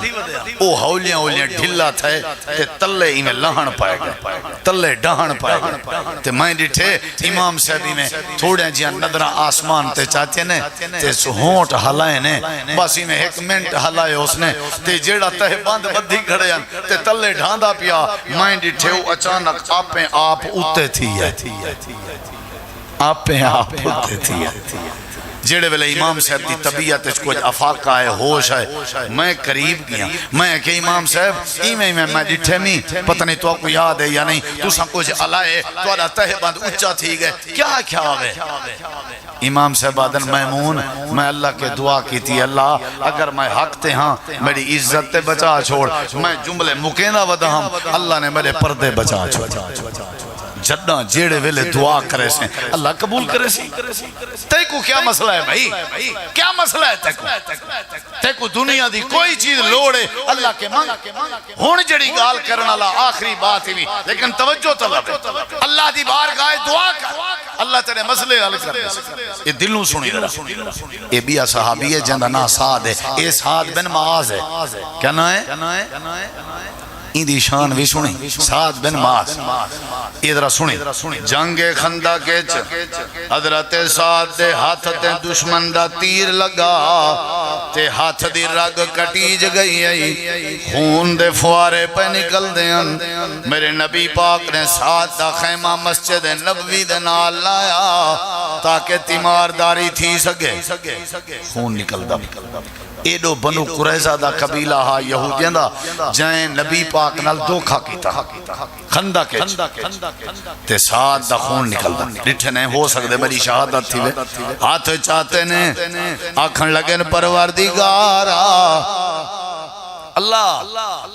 او ہولیاں ڈھلا تھے تے تلے ہی میں لہن پائے گئے تلے ڈہن پائے گئے تے میں ڈٹھے امام صاحبی میں تھوڑے جیاں نظرہ آسمان تے چاہتے نے تے ہونٹ ہلائے نے بس ہی میں ایک منٹ ہلائے اس نے تے جیڑا تہ بند بدھی کھڑے ہیں تے تلے ڈھاندا پیا میں ڈٹھے اچانک آپ اتے تھی ہے آپ اتے تھی ہے جیڑے ویلے امام صاحب دی طبیعت اس کو افاقہ ہے ہوش ہے میں قریب گیا میں کہ امام صاحب ایمیں میں ڈٹھے میں پتہ نہیں تو کو یاد ہے یا نہیں تو سب کچھ علائے تو آدھا تہ بند اچھا تھی گئے کیا ہے امام صاحب آدھن میمون میں اللہ کے دعا کی تھی اللہ اگر میں حق تے ہاں میری عزت تے بچا چھوڑ میں جملے مکینہ ودا ہم اللہ نے میرے پردے بچا چھوڑ جدہ جیڑے ویلے دعا کرے سے اللہ قبول کرے سے تے کو کیا مسئلہ ہے بھائی کیا مسئلہ ہے تے کو دنیا دی کوئی چیز لوڑے اللہ کے مانگ ہون جڑی گال کرنا اللہ آخری بات ہی لیکن توجہ طلب اللہ دی بارگاہ دعا کر اللہ تیرے مسئلے حل کر یہ دلوں سنی رہا یہ بیا صحابی ہے جندہ نا سعد ہے یہ سعد بن معاذ ہے کیا نا ہے این دی شان بھی سنی سعد بن معاذ ادھر سنی جنگ خندہ کے حضرت سعد دے ہاتھ تے دشمن دا تیر لگا تے ہاتھ دی رگ کٹیج گئی آئی خون دے فوارے پہ نکل دیں میرے نبی پاک نے سعد دا خیمہ مسجد نبوی دے نال لایا تاکہ تیمارداری تھی سکے خون نکل دا ایڈو بنو قریظہ دا قبیلہ ہا یہودیاں دا جائیں نبی پاک نال دھوکھا کیتا خندہ کے تے سعد دا خون نکل دا ڈٹھے نہیں ہو سکتے بڑی شہادت تھی ہاتھ چاہتے نے آکھن لگن پروردگارا اللہ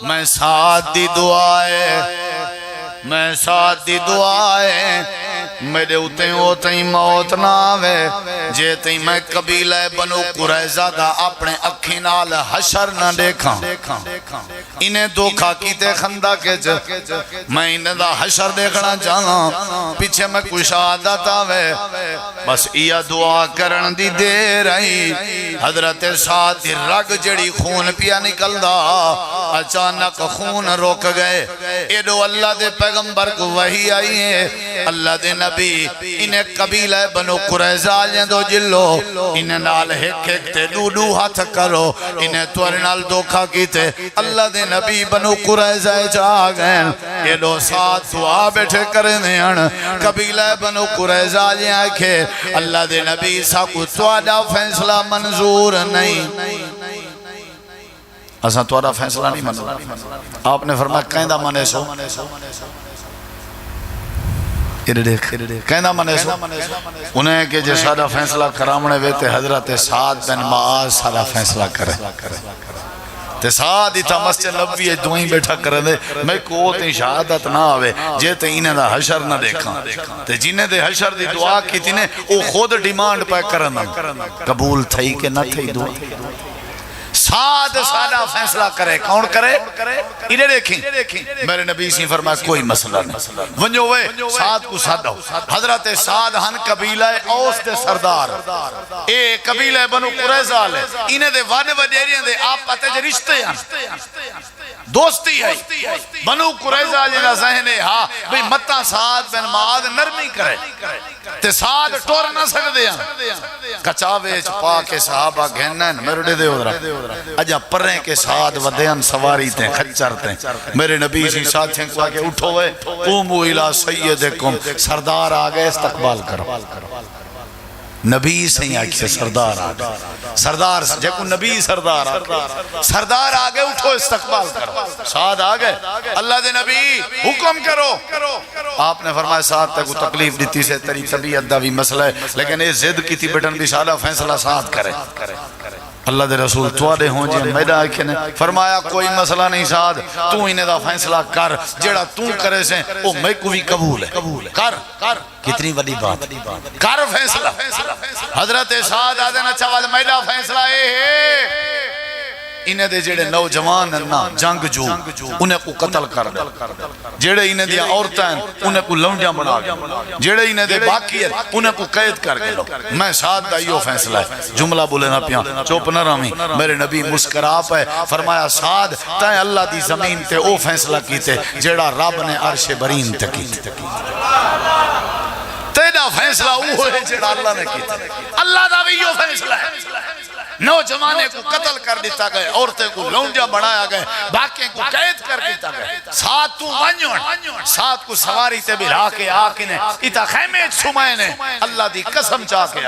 میں سعد دی دعائے میرے اتیں موت نہ آوے جے تیں میں قبیلہ بنو قریظہ دا اپنے اکھی نال حشر نہ دیکھاں انہیں دھوکھا کیتے خندہ کے میں انہیں دا حشر دیکھنا چاہاں پیچھے میں کوئی شہادت آوے بس یہ دعا کرن دی دے رہی حضرت سعد دی رگ جڑی خون پیا نکل دا اچانک خون روک گئے ایڈو اللہ دے پیغمبر کو وحی آئی ہے اللہ دے نبی انہیں قبیلہ بنو قریظہ آلیں دو جلو انہیں نال ہک تے دو ہاتھ کرو انہیں توڑ نال دھوکھا کیتے اللہ دے نبی بنو قریظہ جا گئے یہ دو ساتھ دعا بیٹھے کرنے ہیں قبیلہ بنو قریظہ آلیں آکھے اللہ دے نبی سا کو توڑا فیصلہ منظور نہیں اساں توڑا فیصلہ نہیں منظور آپ نے فرمایا کہندہ منے سو کہندہ منے سو انہیں کہ جو سادہ فیصلہ کرامنے ویتے حضرت سعد بن معاذ سادہ فیصلہ کرے تے سعد ہی تھا مسجد نبوی ہے دوئیں بیٹھا کرے دے میں کو تی شہادت نہ آوے جے تے انہیں دا حشر نہ دیکھاں تے جنہیں دے حشر دی دعا کی تھی نے او خود ڈیمانڈ پہ کرنا قبول تھئی کہ نہ تھئی دعا سعد سادہ فیصلہ کرے کون کرے انہیں دیکھیں میرے نبی سے فرمایا کوئی مسئلہ نہیں ونجو وے سعد کو سادہ حضرت سعد ہن قبیلہ اوس دے سردار اے قبیلہ بنو قریظہ لے انہیں دے وڈے وڈیریاں دے آپ پتے جے رشتے ہیں دوستی ہے بنو قریظہ جنہ ذہنے ہاں بھئی متہ سعد بن معاذ نرمی کرے تے سعد ٹور نہ سکتے ہیں کچاوے چپا کے صحابہ گھنن میرے دے ادھرا اجا پریں کے سعد ودیان سواری تے خچر تے میرے نبی سی ساتھیں کو آگے اٹھو ہوئے قومو الہ سیدکم سردار آگے استقبال کرو نبی سے ہی آگے سردار آگے سردار جیکو نبی سردار آگے سردار آگے اٹھو استقبال کرو سعد آگے اللہ دے نبی حکم کرو آپ نے فرمایا سعد تک تکلیف دیتی سے تری طبیعت دا بھی مسئلہ ہے لیکن یہ زد کی تھی بیٹن بھی سادہ فیصلہ سعد کرے اللہ دے رسول توڑے ہوں جی میڈا آکھے نے فرمایا کوئی مسئلہ نہیں سعد تو انہیں دا فیصلہ کر جیڑا تو کرے سے او میں کو بھی قبول ہے کر کتنی بڑی بات کر فیصلہ حضرت سعد آدھے نا چاوال میڈا فیصلہ اے ہے انہیں دے جڑے نوجوان نا جنگ جو انہیں کو قتل کر دے، جڑے انہیں دیا عورتیں انہیں کو لونڈیاں بنا گئے، جڑے انہیں دے باقی ہے انہیں کو قید کر گئے. میں ساتھ دا یہ فیصلہ ہے، جملہ بولے نہ پیاں چوپ نہ رہمی. میرے نبی مسکرا پہ فرمایا سعد تائیں اللہ دی زمین تے او فیصلہ کیتے جڑا رب نے عرش برین تے کیتے. تیرا فیصلہ وہ ہے جڑا اللہ نے کیتا. اللہ دا بھی یہ فیصلہ ہے. نوجوانے کو قتل کر دیتا گئے، عورتیں کو لونڈیا بڑھایا گئے، باقی کو قید کر دیتا گئے. ساتھ تو ونجن ساتھ کو سواری تے بلا کے آکنے اتا خیمے سمائے نے اللہ دی قسم چاہ کے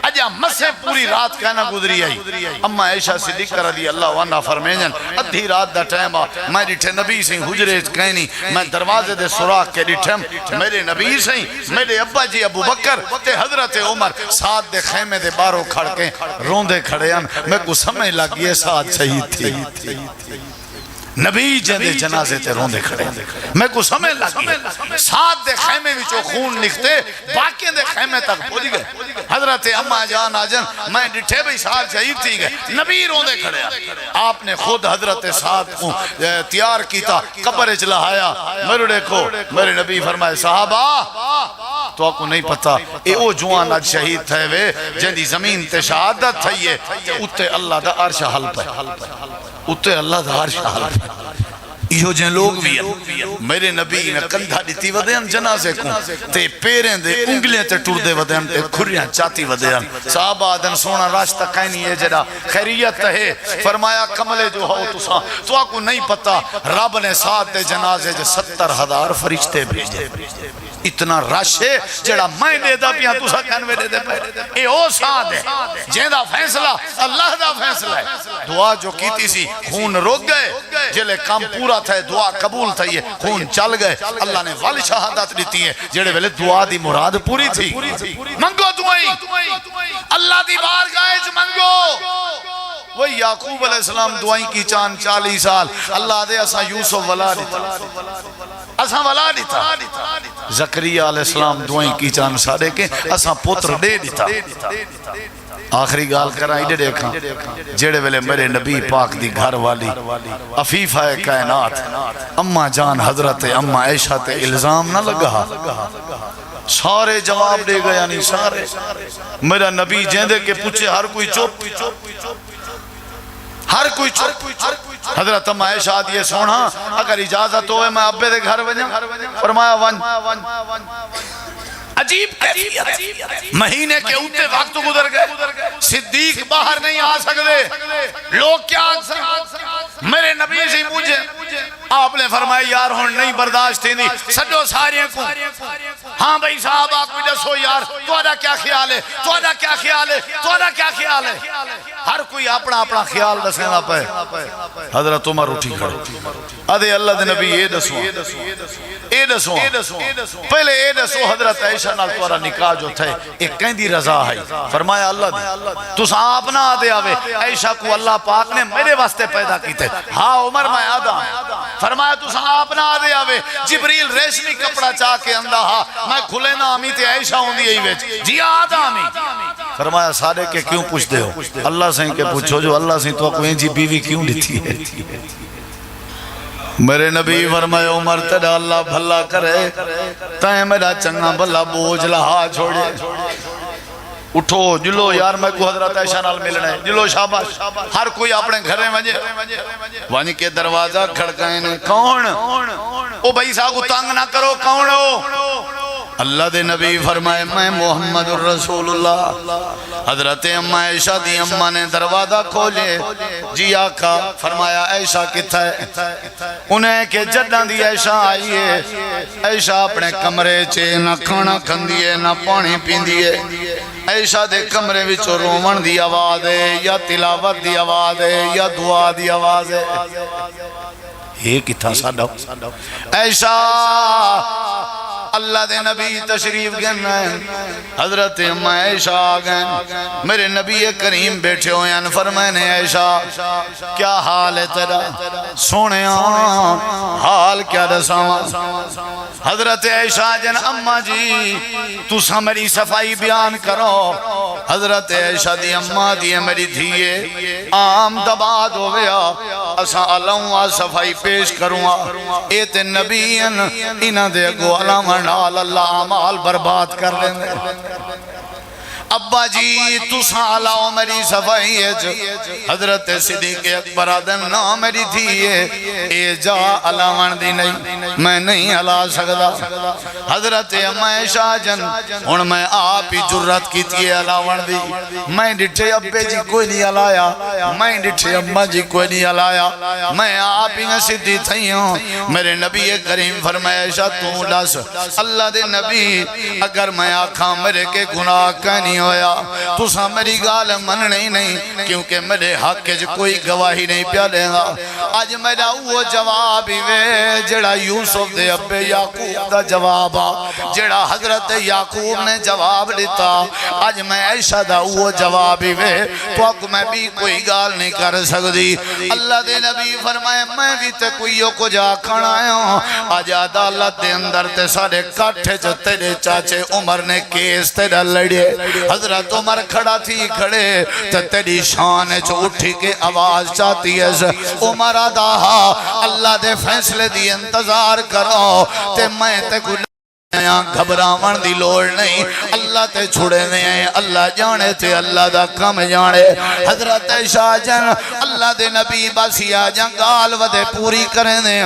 اجا مسے پوری رات کہنا گزری آئی. اما عائشہ صدیقہ رضی اللہ عنہ فرمینن ادھی رات دا ٹائم میں ڈٹھے نبی سے حجرے کہنی، میں دروازے دے سوراخ کے ڈٹھم میرے نبی سے میرے ابا جی ابو بکر تے حضرت عمر ساتھ دے خیمے دے باروں کھڑ کے روندے کھڑے ہیں. میں کو سمجھ لگی ہے ساتھ شہید تھی. نبی جندے جنازے تے روندے کھڑے ہیں. میں کو سمجھ لگی ساتھ دے خیمے وچوں خون نکتے باقی دے خیمے تک پہنچ گئے. حضرت اما جان آجن میں ڈٹھے بھی ساتھ شہید تھی گئے، نبی روندے کھڑے ہیں. آپ نے خود حضرت ساتھ کو تیار کیتا، قبر چلایا. میرے دیکھو میرے نبی فرمائے صحابہ تو آپ کو نہیں پتا اے او جوان آج شہید تھے وے جن دی زمین تے شہادت تھئی ہے اتے اللہ دا عرش حل پہ، اتے اللہ دا عرش حل پہ. یہ جن لوگ بھی ہیں میرے نبی نے کندھا دیتی ودین جنازے کو تے پیریں دے انگلیں تے ٹور دے ودین تے کھریاں چاتی ودین. صحابہ آدن سونا راستہ کہنی ہے جڑا خیریت ہے. فرمایا کملے جو ہو تو آپ کو نہیں پتا رب نے ساتھ دے جنازے جو 70,000 فرشتے بھیجے. اتنا رش ہے جڑا میں دے دا پیاں تو سا کہنوے دے دے پہ اے او ساتھ ہے جہاں دا فیصلہ اللہ دا فیصلہ ہے. دعا جو کیتی سی خون روک گئے، جلے کام پورا تھا دعا قبول تھا، یہ خون چل گئے. اللہ نے والی شہادت دیتی ہے جڑے ویلے دعا دی مراد پوری تھی. منگو دعائیں اللہ دی بارگاہ منگو. وہ یعقوب علیہ السلام دعائیں کی چاند 40 سال اللہ دے اسا یوسف ولا دیتا، اسا ولا دیتا. زکریہ علیہ السلام دعائیں کی چاند سارے کے اسا پتر دے دیتا. آخری گال کرائی دے دیکھا جڑے ویلے میرے نبی پاک دی گھر والی عفیفہ کائنات اما جان حضرت اما عائشہ تے الزام نہ لگا، سارے جواب دے گیا. نہیں سارے میرا نبی جیندے کے پوچھے ہر کوئی چپ، ہر کوئی چپ. حضرت اما عائشہ دیئے سونا اگر اجازت ہوئے میں ابے دے گھر ونجا. فرمایا ون. عجیب کیفیت، مہینے کے اوتے وقت گزر گئے، صدیق باہر نہیں آ سکتے. لوگ کیا میرے نبی سے مجھے آپ نے فرمایا یار ہون نہیں برداشت تھی نہیں سجو ساریاں کو. ہاں بھئی صاحب آپ کو دسو یار توڑا کیا خیال ہے، توڑا کیا خیال ہے، توڑا کیا خیال ہے. ہر کوئی اپنا اپنا خیال دسینا پہ. حضرت عمر اٹھی کھڑو ادھے اللہ دے نبی اے دسو اے دسو پہلے اے دسو حضرت عائشہ نال توڑا نکاح جو تھے ایک کہندی رضا ہے. فرمایا اللہ دے تو آپ نہ آدھے آوے عائشہ کو اللہ پاک نے میرے واسطے پیدا کی تھے. ہاں عمر میں آدھا. فرمایا تو آپ نہ آدھے آوے جبریل ریشمی کپڑا چاہ کے اندھا ہاں میں کھلے نہ آمی تے عائشہ ہوں دی ایویچ جی آدھا آمی. فرمایا سارے کے کیوں پوچھتے ہو؟ اللہ سے کے پوچھو جو اللہ سے تو کوئی جی بیوی کیوں لیتی ہے. میرے نبی فرمائے عمر تیرا اللہ بھلا کرے تائیں میرا چنگا بھلا بوجھ لہا چھوڑے. اٹھو جلو یار میں کو حضرت عائشہ نال ملنے جلو شاباش. ہر کوئی اپنے گھرے ونجے وانی کے دروازہ کھڑکائیں نے کون او بھائی ساگو تانگ نہ کرو کون ہو. اللہ دے نبی فرمائے میں محمد الرسول اللہ. حضرت اما عائشہ دی اما نے دروازہ کھولے جی آقا. فرمایا عائشہ کتھا ہے؟ انہیں کہ جدہ دی عائشہ آئی ہے. عائشہ اپنے کمرے چے نہ کھانا کھندیے نہ پانی پیندیے. عائشہ دے کمرے وچوں رومن دی آواز ہے یا تلاوت دی آواز ہے یا دعا دی آواز ہے. یہ کتھا ساڈا عائشہ اللہ دے نبی تشریف گئے حضرت اما عائشہ آ گئے میرے نبی کریم بیٹھے ہوئے ہیں فرمائے عائشہ کیا حال ہے تیرا سونے حال کیا دساواں حضرت عائشہ جن اما جی تسا میری صفائی بیان کرو حضرت عائشہ دی اما دی میری دھیے عام دباد ہو گیا اسا اللہ صفائی پیش کروں اے تے نبی انہاں دے اگو علامہ نال اللہ اعمال برباد کر دیں ابا جی تسا علاؤ میری صفائی حضرت صدیق اکبر آدن نا میری تھی اے جا علاوان دی نہیں میں نہیں علا سکتا حضرت اما عائشہ جن ان میں آپ ہی جرات کی تھی علاوان دی میں ڈٹھے ابے جی کوئی نہیں علایا میں ڈٹھے اما جی کوئی نہیں علایا میں آپ ہی صدی تھی ہوں میرے نبی کریم فرمائے عائشہ تو لس اللہ دے نبی اگر میں آکھاں میرے کے گناہ کہنی ہویا تو سا میری گال مننے ہی نہیں کیونکہ میرے حق کے کوئی گواہی نہیں پیا لے گا آج میرا وہ جواب ہی وے جڑا یوسف دے ابے یعقوب دا جواب جڑا حضرت یعقوب نے جواب لیتا آج میں عائشہ دا وہ جواب ہی وے تو اک میں بھی کوئی گال نہیں کر سکتی اللہ دے نبی فرمائے میں بھی تے کوئی کو جا کھڑا ہوں آج عدالت دے اندر تے سارے کٹھے جو تیرے چاچے عمر نے کیس تیرا لڑے حضرت عمر کھڑا تھی کھڑے تو تیری شان جو اٹھی کے آواز چاہتی ہے عمر آدھا اللہ دے فیصلے دی انتظار کرو تے میں تے کوئی گھبراون دی لوڑ نہیں اللہ تے چھوڑے نہیں اللہ جانے تے اللہ دا کم جانے حضرت عائشہ جن اللہ دے نبی باسیا جنگال ودے پوری کریں دے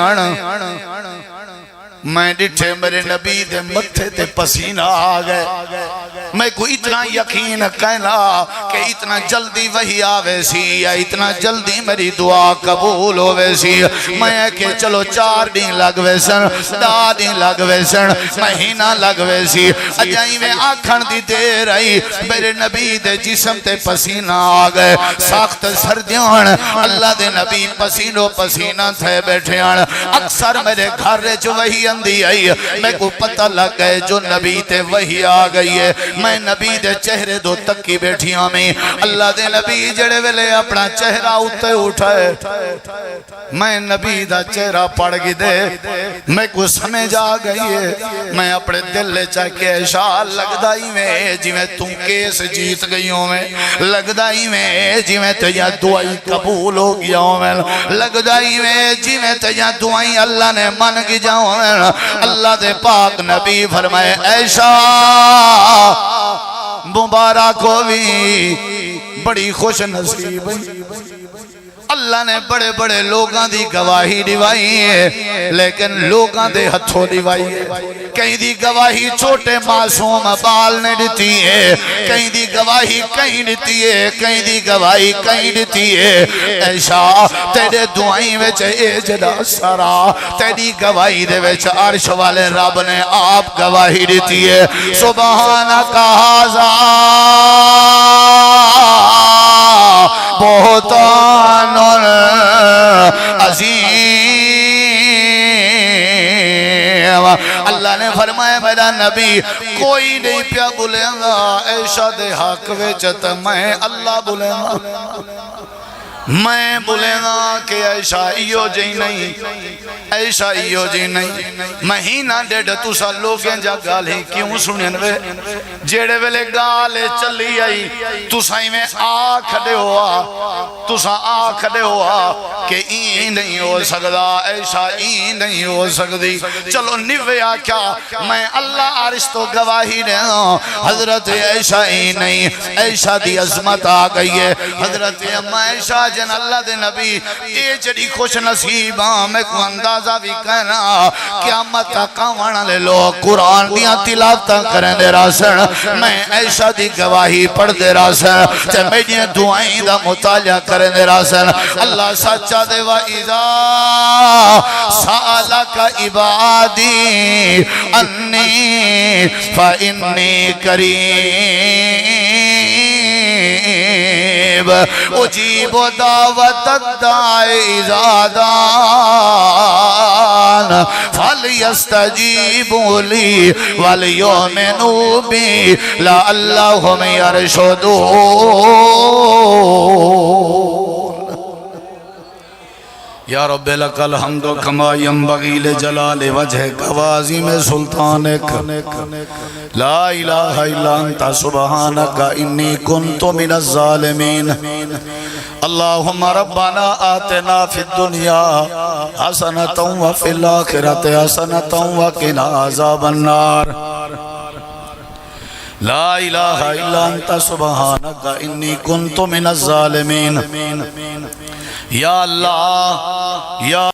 میں ڈٹھے میرے نبی دے متھے تے پسینہ آ گئے میں کو اتنا یقین کہنا کہ اتنا جلدی وہی آوے سی یا اتنا جلدی میری دعا قبول ہوئے سی میں کہ چلو 4 دن لگوے سن 10 دن لگوے سن مہینہ لگوے سی اجائی میں آکھن دی دے رہی میرے نبی دے جسم تے پسینہ آ گئے ساخت سردیان اللہ دے نبی پسینو پسینہ تھے بیٹھے آن اکثر میرے گھر جو وہی اندھی آئی میں کو پتہ لگ گئے جو نبی تے وہی آ گئی ہے میں نبی دے چہرے دو تک کی بیٹھیاں میں اللہ دے نبی جڑے ویلے اپنا چہرہ اٹھے اٹھائے میں نبی دا چہرہ پڑ گی دے میں کو سمجھ آ گئی ہے میں اپنے دل لے چاہ کے عائشہ لگدائی میں جی میں تم کیس جیت گئی ہوں میں لگدائی میں جی میں تجھا دعائی قبول ہو گیا ہوں میں لگدائی میں جی میں تجھا دعائی اللہ نے من کی جاؤں میں اللہ دے پاک نبی فرمائے عائشہ مبارک ہوئی بڑی خوش نصیب اللہ نے بڑے بڑے لوگاں دی گواہی دیوائی ہے لیکن لوگاں دے ہتھوں دیوائی ہے کہیں دی گواہی چھوٹے معصوم بال نے دیتی ہے کہیں دی گواہی کہیں دیتی ہے کہیں دی گواہی کہیں دیتی ہے عائشہ تیرے دعائیں وچ اے جڑا سارا تیری گواہی دے وچ عرش والے رب نے آپ گواہی دیتی ہے سبحانک ھذا بہتان عظیم اللہ نے فرمایا میرا نبی کوئی نہیں پیا بولے گا عائشہ دے حق وچ میں اللہ بولے گا میں بولے گا کہ عائشہ ایو جی نہیں عائشہ ایو جی نہیں مہینہ ڈیڑھ تُسا لوگیں جا گالیں کیوں سنین وے جیڑے ویلے گالے چلی آئی تُسا ہی میں آ کھڑے ہوا تُسا آ کھڑے ہوا کہ این نہیں ہو سکتا عائشہ این نہیں ہو سکتی چلو نویا کیا میں اللہ عرش تو گواہی دے حضرت عائشہ این نہیں عائشہ دی عظمت آ گئی ہے حضرت اما عائشہ جن اللہ دے نبی یہ جڑی خوش نصیب میں کو اندازہ بھی کہنا قیامت کاوانا لے لو قرآن دیاں تلاوتاں کریں دے راسن میں عائشہ دی گواہی پڑھ دے راسن تے میڈیاں دعائیں دا مطالعہ کریں دے راسن اللہ سچا دے وَإِذَا سَأَلَكَ عِبَادِي أَنِّي فَإِنِّي قَرِيبٌ مجیب اجیب دعوت الداعی اذا دعان فلیستجیبوا لی ولیؤمنوا بی لعلہم یرشدون یا رب لک الحمد کما ینبغی لجلال وجہک وعظیم سلطانک لا الہ الا انت سبحانک انی کنت من الظالمین اللہم ربنا آتنا فی الدنیا حسنتا وفی الاخرت حسنتا وقنا عذاب النار لا الہ الا انت سبحانک انی کنت من الظالمین یا اللہ یا